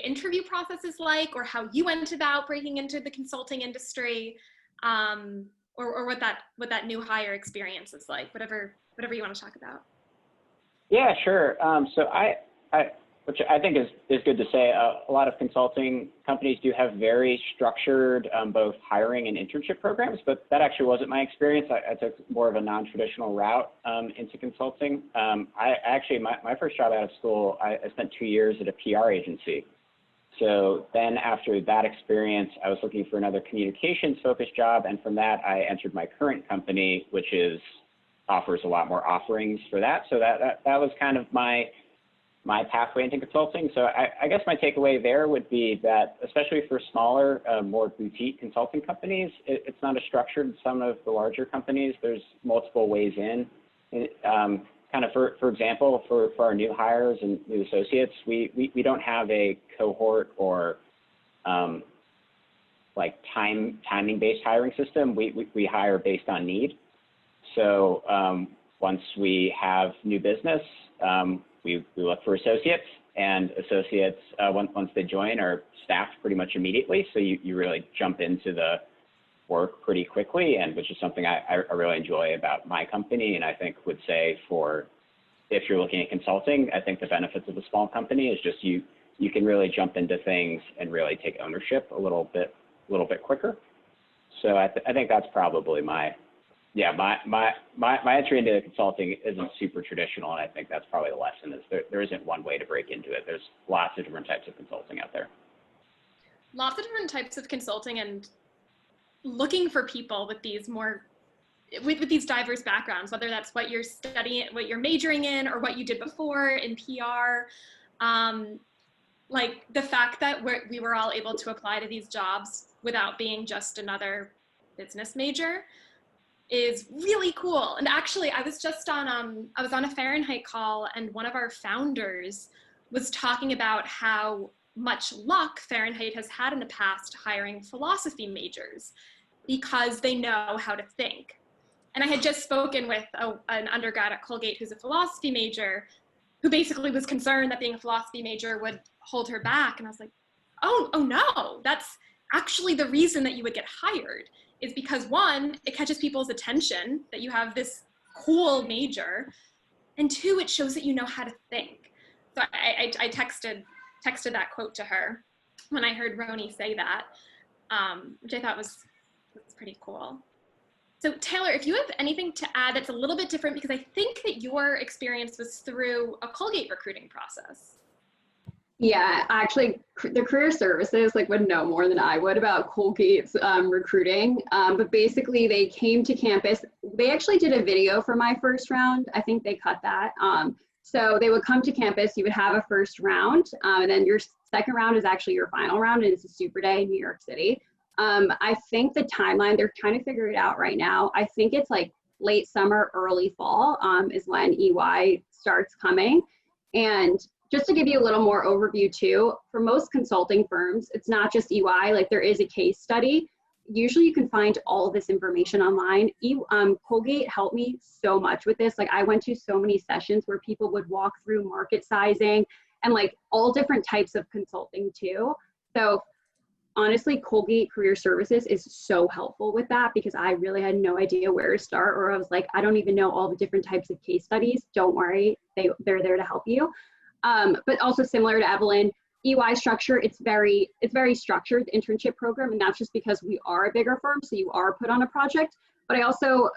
Speaker 1: interview process is like, or how you went about breaking into the consulting industry, or what that new hire experience is like, whatever you want to talk about.
Speaker 4: Yeah, sure. So which I think is good to say, a lot of consulting companies do have very structured both hiring and internship programs, but that actually wasn't my experience. I took more of a non-traditional route into consulting. My first job out of school, I spent 2 years at a PR agency. So then after that experience, I was looking for another communications focused job. And from that, I entered my current company, which offers a lot more offerings for that. So that was kind of my pathway into consulting. So I guess my takeaway there would be that, especially for smaller, more boutique consulting companies, it's not as structured as some of the larger companies. There's multiple ways in. Kind of for example, for our new hires and new associates, we don't have a cohort or like timing-based hiring system. We hire based on need. So once we have new business, we look for associates, and associates, once they join, are staffed pretty much immediately. So you really jump into the work pretty quickly, and which is something I really enjoy about my company. And I think would say if you're looking at consulting, I think the benefits of a small company is just you can really jump into things and really take ownership a little bit quicker. So I think that's probably my entry into consulting isn't super traditional, and I think that's probably the lesson is there isn't one way to break into it. There's lots of different types of consulting out there.
Speaker 1: lots of different types of consulting and looking for people with these with these diverse backgrounds, whether that's what you're studying, what you're majoring in, or what you did before in PR. Like the fact that we were all able to apply to these jobs without being just another business major is really cool. And actually, I was just on a Fahrenheit call, and one of our founders was talking about how much luck Fahrenheit has had in the past hiring philosophy majors because they know how to think. And I had just spoken with an undergrad at Colgate who's a philosophy major, who basically was concerned that being a philosophy major would hold her back. And I was like, oh no, that's actually the reason that you would get hired, is because one, it catches people's attention that you have this cool major, and two, it shows that you know how to think. So I texted that quote to her when I heard Roni say that, which I thought was pretty cool. So Taylor, if you have anything to add that's a little bit different, because I think that your experience was through a Colgate recruiting process.
Speaker 2: Yeah, actually, the career services would know more than I would about Colgate's recruiting. But basically, they came to campus. They actually did a video for my first round. I think they cut that. So they would come to campus. You would have a first round, and then your second round is actually your final round, and it's a super day in New York City. I think the timeline, they're trying to figure it out right now. I think it's like late summer, early fall is when EY starts coming. And just to give you a little more overview too, for most consulting firms, it's not just EY, like there is a case study. Usually you can find all of this information online. Colgate helped me so much with this. Like I went to so many sessions where people would walk through market sizing and like all different types of consulting too. So honestly, Colgate Career Services is so helpful with that, because I really had no idea where to start, or I was like, I don't even know all the different types of case studies. Don't worry, they're there to help you. But also similar to Evelyn, EY structure, it's very structured, the internship program, and that's just because we are a bigger firm, so you are put on a project. But I also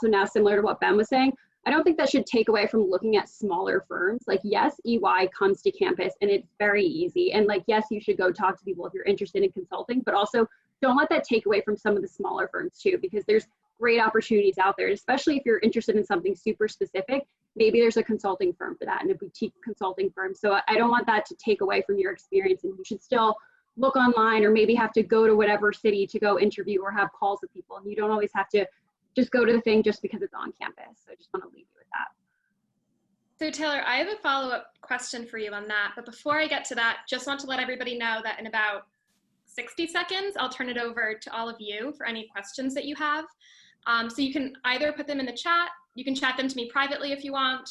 Speaker 2: now, similar to what Ben was saying, I don't think that should take away from looking at smaller firms. Like, yes, EY comes to campus and it's very easy. And like, yes, you should go talk to people if you're interested in consulting, but also don't let that take away from some of the smaller firms too, because there's great opportunities out there, especially if you're interested in something super specific. Maybe there's a consulting firm for that and a boutique consulting firm. So I don't want that to take away from your experience, and you should still look online, or maybe have to go to whatever city to go interview or have calls with people. And you don't always have to just go to the thing just because it's on campus. So I just want to leave you with that.
Speaker 1: So Taylor, I have a follow-up question for you on that. But before I get to that, just want to let everybody know that in about 60 seconds, I'll turn it over to all of you for any questions that you have. So you can either put them in the chat, you can chat them to me privately if you want,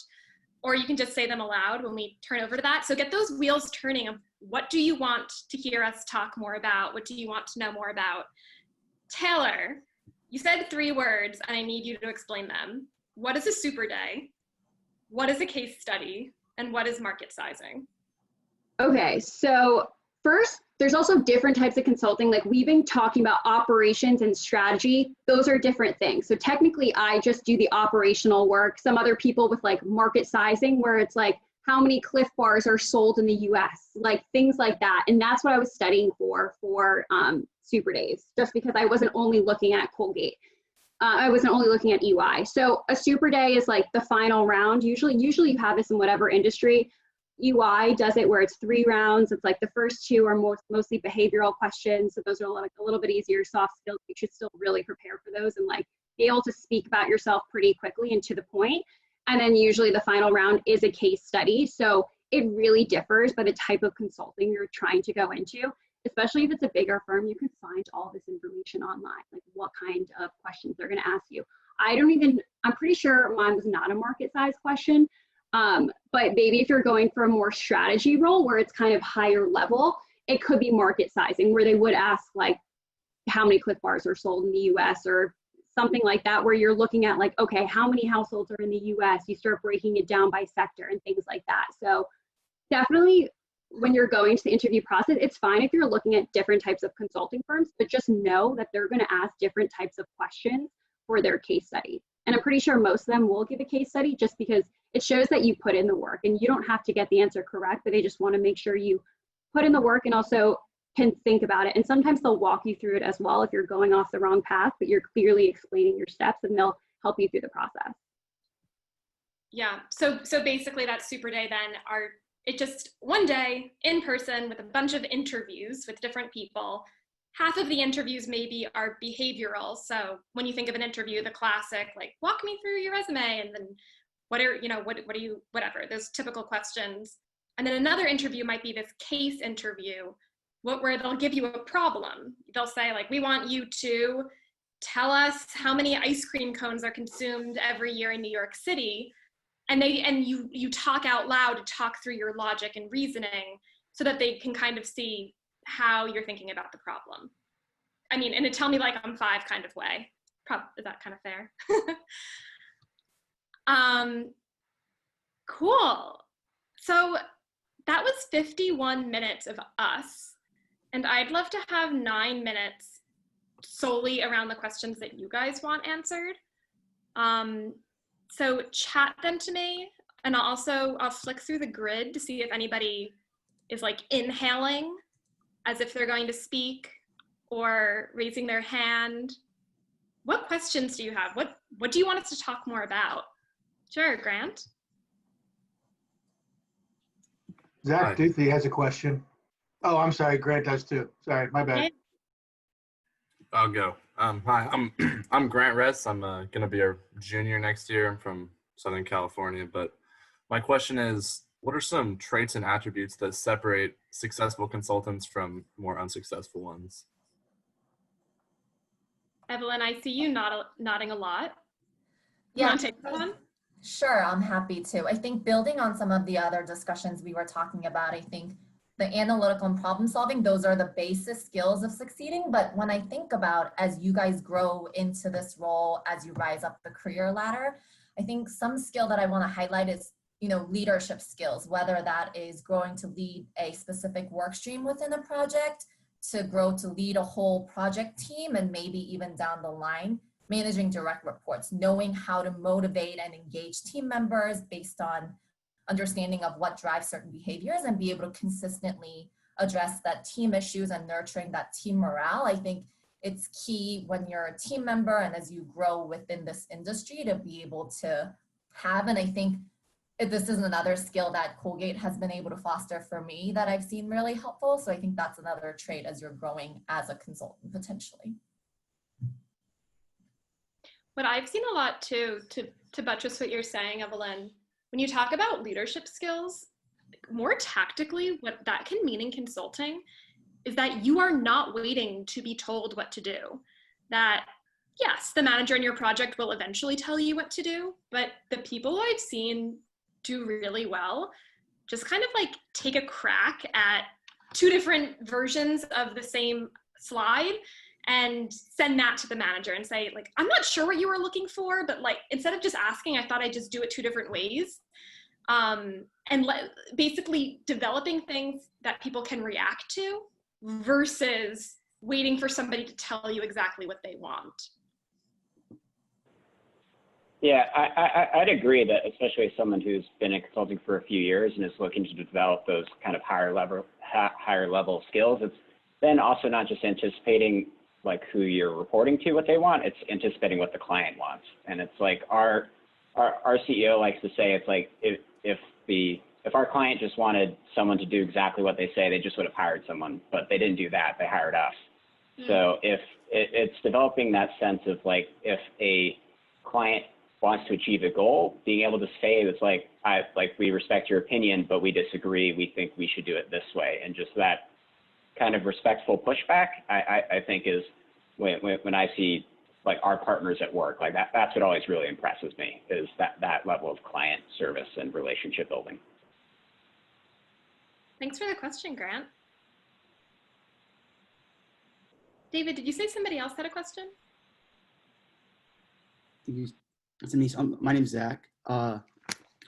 Speaker 1: or you can just say them aloud when we turn over to that. So get those wheels turning of what do you want to hear us talk more about? What do you want to know more about? Taylor, you said 3 words and I need you to explain them. What is a super day? What is a case study? And what is market sizing? Okay, so first, there's also different types of consulting. Like we've been talking about operations and strategy. Those are different things. So technically I just do the operational work. Some other people with like market sizing, where it's like how many Cliff Bars are sold in the US, like things like that. And that's what I was studying for Super Days, just because I wasn't only looking at Colgate. I wasn't only looking at EY. So a Super Day is like the final round. Usually you have this in whatever industry. EY does it where it's 3 rounds. It's like the first 2 are mostly behavioral questions. So those are like a little bit easier soft skills. You should still really prepare for those and like be able to speak about yourself pretty quickly and to the point. And then usually the final round is a case study. So it really differs by the type of consulting you're trying to go into. Especially if it's a bigger firm, you can find all this information online, like what kind of questions they're going to ask you. I'm pretty sure mine was not a market size question, but maybe if you're going for a more strategy role where it's kind of higher level, it could be market sizing, where they would ask like how many Cliff Bars are sold in the US or something like that, where you're looking at like, okay, how many households are in the US? You start breaking it down by sector and things like that. So definitely, when you're going to the interview process, it's fine if you're looking at different types of consulting firms, but just know that they're going to ask different types of questions for their case study. And I'm pretty sure most of them will give a case study just because it shows that you put in the work, and you don't have to get the answer correct, but they just want to make sure you put in the work. And also
Speaker 2: can think about it. And sometimes they'll walk you through it as well if you're going off the wrong path, but you're clearly explaining your steps, and they'll help you through the process.
Speaker 1: Yeah, so basically that super day then it just one day in person with a bunch of interviews with different people. Half of the interviews maybe are behavioral. So when you think of an interview, the classic, like, walk me through your resume, and then what are you, whatever, those typical questions. And then another interview might be this case interview, where they'll give you a problem. They'll say, like, we want you to tell us how many ice cream cones are consumed every year in New York City. And you talk out loud to talk through your logic and reasoning so that they can kind of see how you're thinking about the problem. I mean, in a tell me like I'm five kind of way. Is that kind of fair? Cool. So that was 51 minutes of us. And I'd love to have 9 minutes solely around the questions that you guys want answered. So chat them to me, and I'll flick through the grid to see if anybody is like inhaling as if they're going to speak or raising their hand. What questions do you have? What do you want us to talk more about? Sure, Grant.
Speaker 5: Zach Duthie has a question. Oh, I'm sorry, Grant does too. Sorry, my bad.
Speaker 1: Okay.
Speaker 6: I'll go. Hi, I'm Grant Ress. I'm gonna be a junior next year. I'm from Southern California, but my question is, what are some traits and attributes that separate successful consultants from more unsuccessful ones?
Speaker 1: Evelyn, I see you nodding a lot. You
Speaker 3: Yeah.
Speaker 1: want to take that one?
Speaker 3: Sure, I'm happy to. I think building on some of the other discussions we were talking about, I think the analytical and problem solving, those are the basis skills of succeeding. But when I think about as you guys grow into this role, as you rise up the career ladder, I think some skill that I want to highlight is, leadership skills, whether that is growing to lead a specific work stream within a project, to grow to lead a whole project team, and maybe even down the line, managing direct reports, knowing how to motivate and engage team members based on understanding of what drives certain behaviors, and be able to consistently address that team issues and nurturing that team morale. I think it's key when you're a team member and as you grow within this industry to be able to have, and I think this is another skill that Colgate has been able to foster for me that I've seen really helpful. So I think that's another trait as you're growing as a consultant potentially.
Speaker 1: What I've seen a lot too, to buttress what you're saying, Evelyn, when you talk about leadership skills, more tactically, what that can mean in consulting is that you are not waiting to be told what to do. That yes, the manager in your project will eventually tell you what to do, but the people I've seen do really well just kind of like take a crack at 2 different versions of the same slide and send that to the manager and say, like, I'm not sure what you were looking for, but like, instead of just asking, I thought I'd just do it 2 different ways. Basically developing things that people can react to versus waiting for somebody to tell you exactly what they want.
Speaker 4: Yeah, I'd agree that, especially as someone who's been in consulting for a few years and is looking to develop those kind of higher level skills, it's then also not just anticipating like who you're reporting to, what they want, it's anticipating what the client wants. And it's like our CEO likes to say, it's like if our client just wanted someone to do exactly what they say, they just would have hired someone, but they didn't do that, they hired us. So if it's developing that sense of like, if a client wants to achieve a goal, being able to say it's like, we respect your opinion, but we disagree, we think we should do it this way. And just that kind of respectful pushback, I think is when I see like our partners at work, like that's what always really impresses me, is that level of client service and relationship building.
Speaker 1: Thanks for the question, Grant. David, did you say somebody else had a question?
Speaker 7: My name's Zach. I'm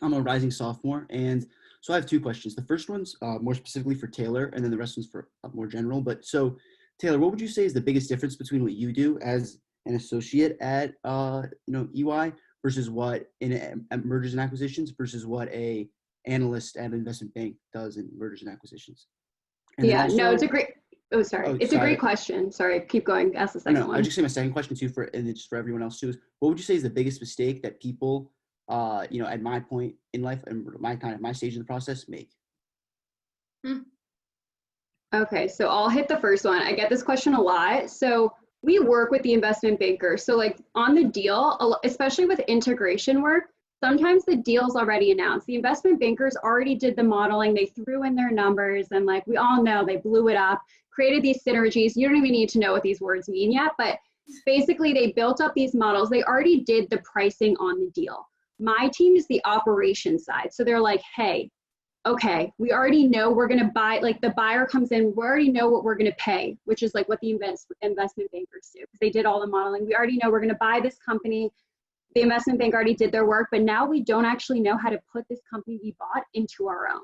Speaker 7: a rising sophomore, and so I have 2 questions. The first one's more specifically for Taylor, and then the rest one's for more general. But so, Taylor, what would you say is the biggest difference between what you do as an associate at EY versus what in mergers and acquisitions versus what a analyst at an investment bank does in mergers and acquisitions? And
Speaker 2: yeah,
Speaker 7: also,
Speaker 2: no, it's a great. Oh, sorry.
Speaker 7: Oh,
Speaker 2: It's a great question. Sorry, keep going. Ask the second
Speaker 7: No,
Speaker 2: one.
Speaker 7: I was just saying my second question too, and it's for everyone else too, is what would you say is the biggest mistake that people, at my point in life and my stage in the process make?
Speaker 2: Okay, so I'll hit the first one. I get this question a lot. So we work with the investment banker. So like on the deal, especially with integration work, sometimes the deal's already announced. The investment bankers already did the modeling. They threw in their numbers and like we all know they blew it up, created these synergies. You don't even need to know what these words mean yet, but basically they built up these models. They already did the pricing on the deal. My team is the operations side. So they're like, hey, okay, we already know we're going to buy, like the buyer comes in, we already know what we're going to pay, which is like what the investment bankers do because they did all the modeling. We already know we're going to buy this company. The investment bank already did their work, but now we don't actually know how to put this company we bought into our own.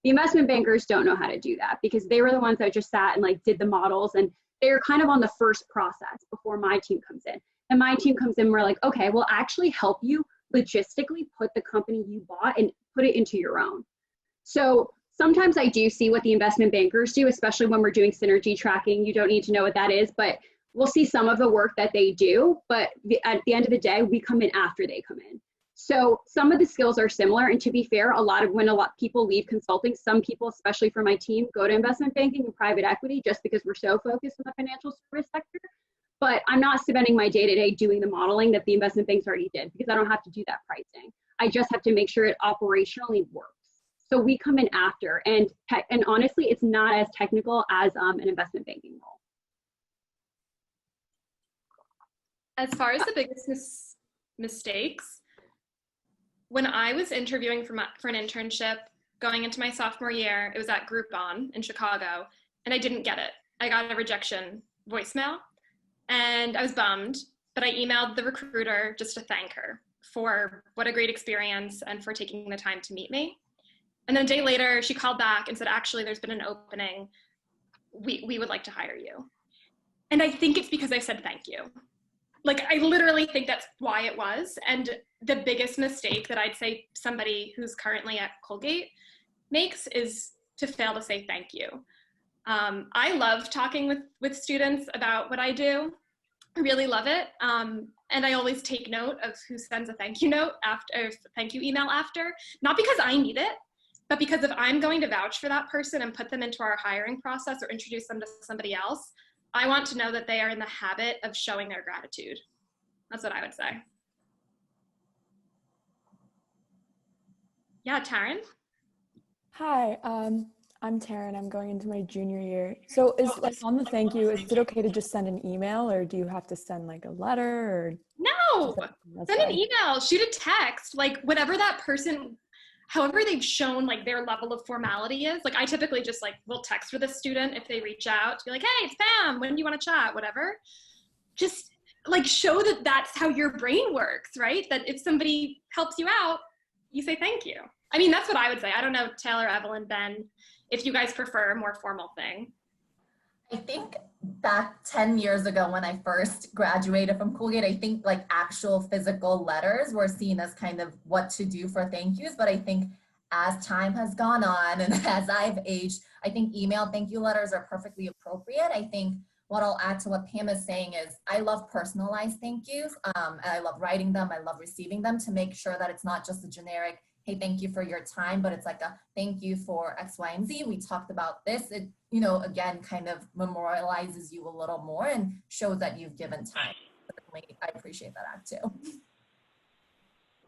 Speaker 2: The investment bankers don't know how to do that because they were the ones that just sat and like did the models and they're kind of on the first process before my team comes in. And my team comes in, we're like, okay, we'll actually help you logistically put the company you bought and put it into your own. So sometimes I do see what the investment bankers do, especially when we're doing synergy tracking. You don't need to know what that is, but we'll see some of the work that they do. But at the end of the day, we come in after they come in. So some of the skills are similar. And to be fair, when a lot of people leave consulting, some people, especially for my team, go to investment banking and private equity just because we're so focused on the financial service sector. But I'm not spending my day-to-day doing the modeling that the investment banks already did because I don't have to do that pricing. I just have to make sure it operationally works. So we come in after, and honestly, it's not as technical as an investment banking role.
Speaker 1: As far as the biggest mistakes, when I was interviewing for an internship going into my sophomore year, it was at Groupon in Chicago, and I didn't get it. I got a rejection voicemail, and I was bummed, but I emailed the recruiter just to thank her for what a great experience and for taking the time to meet me. And then a day later, she called back and said, actually, there's been an opening. We would like to hire you. And I think it's because I said thank you. Like, I literally think that's why it was. And the biggest mistake that I'd say somebody who's currently at Colgate makes is to fail to say thank you. I love talking with students about what I do. I really love it. And I always take note of who sends a thank you note after, or thank you email after, not because I need it, but because if I'm going to vouch for that person and put them into our hiring process or introduce them to somebody else, I want to know that they are in the habit of showing their gratitude. That's what I would say. Yeah, Taryn?
Speaker 8: Hi, I'm Taryn. I'm going into my junior year. So is like on the thank you, is it okay to just send an email or do you have to send like a letter or?
Speaker 1: No, send an email, shoot a text, like whatever that person, however they've shown like their level of formality is. Like I typically just like will text with a student if they reach out to be like, hey, it's Pam, when do you want to chat, whatever. Just like show that that's how your brain works, right? That if somebody helps you out, you say thank you. I mean, that's what I would say. I don't know, Taylor, Evelyn, Ben, if you guys prefer a more formal thing.
Speaker 3: I think back 10 years ago when I first graduated from Colgate, I think like actual physical letters were seen as kind of what to do for thank yous. But I think as time has gone on and as I've aged, I think email thank you letters are perfectly appropriate. I think what I'll add to what Pam is saying is I love personalized thank yous. And I love writing them. I love receiving them to make sure that it's not just a generic, hey, thank you for your time, but it's like a thank you for X, Y, and Z. We talked about this. It, you know, again, kind of memorializes you a little more and shows that you've given time. Certainly, I appreciate that act too.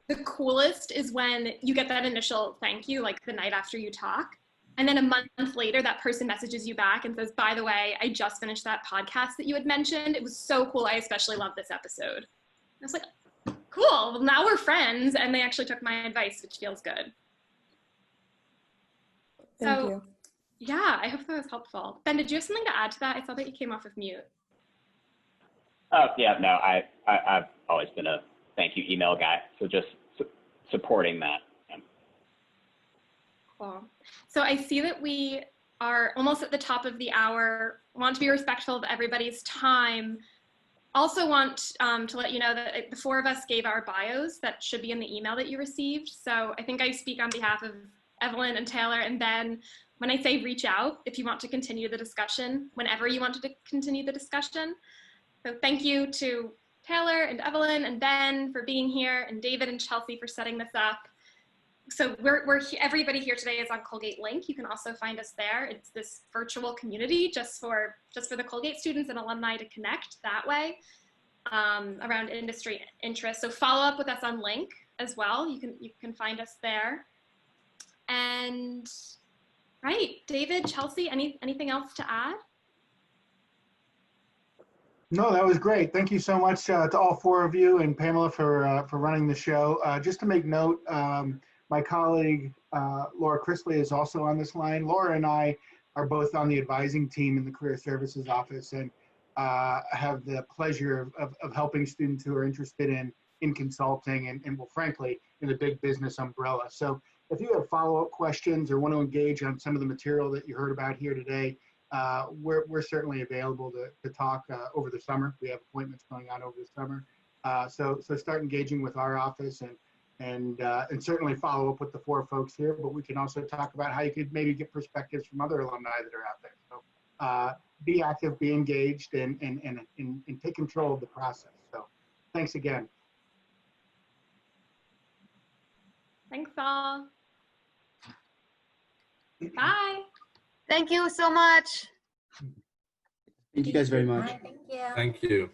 Speaker 1: The coolest is when you get that initial thank you, like the night after you talk. And then a month later, that person messages you back and says, by the way, I just finished that podcast that you had mentioned. It was so cool. I especially love this episode. I was like, cool, well, now we're friends, and they actually took my advice, which feels good.
Speaker 8: Thank you.
Speaker 1: Yeah, I hope that was helpful. Ben, did you have something to add to that? I saw that you came off of mute.
Speaker 4: Oh, yeah, no, I've always been a thank you email guy, so just supporting that. Yeah.
Speaker 1: Cool. So I see that we are almost at the top of the hour. Want to be respectful of everybody's time. Also want to let you know that the four of us gave our bios that should be in the email that you received. So I think I speak on behalf of Evelyn and Taylor. And then when I say reach out, if you want to continue the discussion, whenever you want to continue the discussion. So thank you to Taylor and Evelyn and Ben for being here, and David and Chelsea for setting this up. So everybody here today is on Colgate Link. You can also find us there. It's this virtual community just for the Colgate students and alumni to connect that way around industry interests. So follow up with us on Link as well. You can find us there. And right, David, Chelsea, anything else to add?
Speaker 5: No, that was great. Thank you so much to all four of you and Pamela for running the show. Just to make note, my colleague Laura Chrisley is also on this line. Laura and I are both on the advising team in the Career Services Office and have the pleasure of helping students who are interested in consulting and well, frankly, in the big business umbrella. So if you have follow-up questions or want to engage on some of the material that you heard about here today, we're certainly available to talk over the summer. We have appointments going on over the summer. So start engaging with our office and certainly follow up with the four folks here, but we can also talk about how you could maybe get perspectives from other alumni that are out there. So be active, be engaged, and take control of the process. So thanks again.
Speaker 1: Thanks all. Bye.
Speaker 9: Thank you so much.
Speaker 7: Thank you guys very much.
Speaker 3: Bye, thank you.
Speaker 6: Thank you.